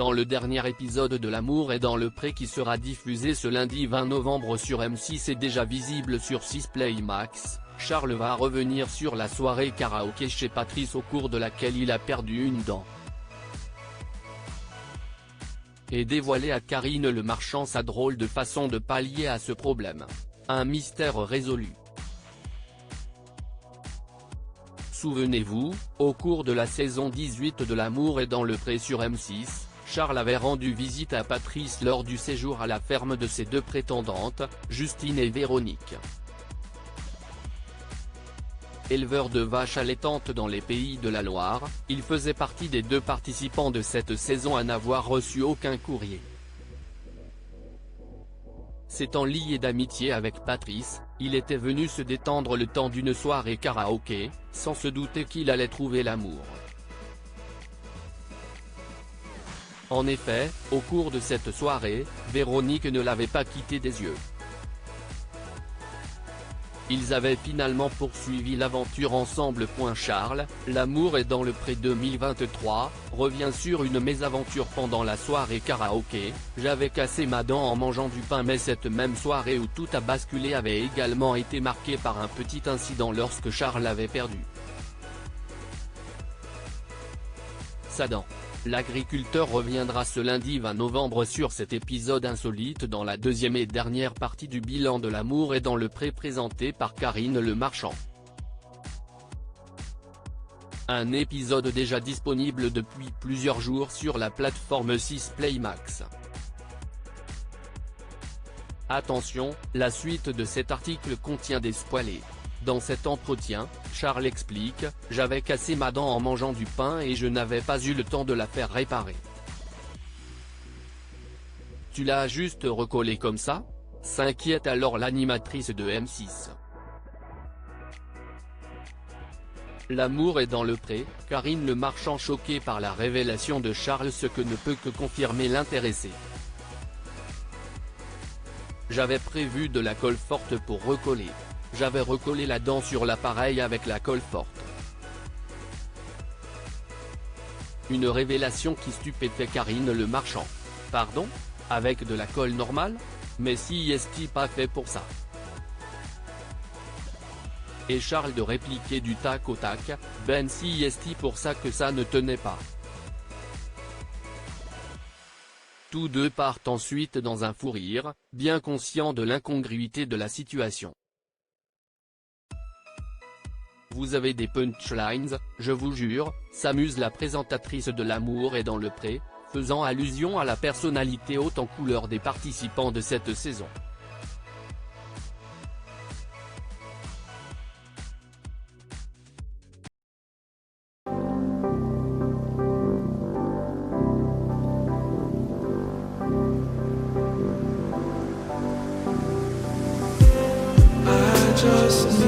Dans le dernier épisode de L'amour est dans le pré qui sera diffusé ce lundi 20 novembre sur M6 et déjà visible sur 6 Play Max, Charles va revenir sur la soirée karaoké chez Patrice au cours de laquelle il a perdu une dent. Et dévoiler à Karine Le Marchand sa drôle de façon de pallier à ce problème. Un mystère résolu. Souvenez-vous, au cours de la saison 18 de L'amour est dans le pré sur M6, Charles avait rendu visite à Patrice lors du séjour à la ferme de ses deux prétendantes, Justine et Véronique. Éleveur de vaches allaitantes dans les pays de la Loire, il faisait partie des deux participants de cette saison à n'avoir reçu aucun courrier. S'étant lié d'amitié avec Patrice, il était venu se détendre le temps d'une soirée karaoké, sans se douter qu'il allait trouver l'amour. En effet, au cours de cette soirée, Véronique ne l'avait pas quitté des yeux. Ils avaient finalement poursuivi l'aventure ensemble. Charles, L'amour est dans le pré 2023, revient sur une mésaventure pendant la soirée karaoké. J'avais cassé ma dent en mangeant du pain, mais cette même soirée où tout a basculé avait également été marquée par un petit incident lorsque Charles avait perdu sa dent. L'agriculteur reviendra ce lundi 20 novembre sur cet épisode insolite dans la deuxième et dernière partie du bilan de L'amour est dans le pré présenté par Karine Le Marchand. Un épisode déjà disponible depuis plusieurs jours sur la plateforme 6 Play Max. Attention, la suite de cet article contient des spoilers. Dans cet entretien, Charles explique « J'avais cassé ma dent en mangeant du pain et je n'avais pas eu le temps de la faire réparer. » Tu l'as juste recollé comme ça ? S'inquiète alors l'animatrice de M6. L'amour est dans le pré, Karine Le Marchand choquée par la révélation de Charles, ce que ne peut que confirmer l'intéressé. J'avais prévu de la colle forte pour recoller. J'avais recollé la dent sur l'appareil avec la colle forte. Une révélation qui stupéfait Karine Le Marchand. Pardon ? Avec de la colle normale ? Mais si est-il pas fait pour ça ? Et Charles de répliquer du tac au tac, ben si est-il pour ça que ça ne tenait pas. Tous deux partent ensuite dans un fou rire, bien conscients de l'incongruité de la situation. Vous avez des punchlines, je vous jure, s'amuse la présentatrice de L'amour est dans le pré, faisant allusion à la personnalité haute en couleur des participants de cette saison. Just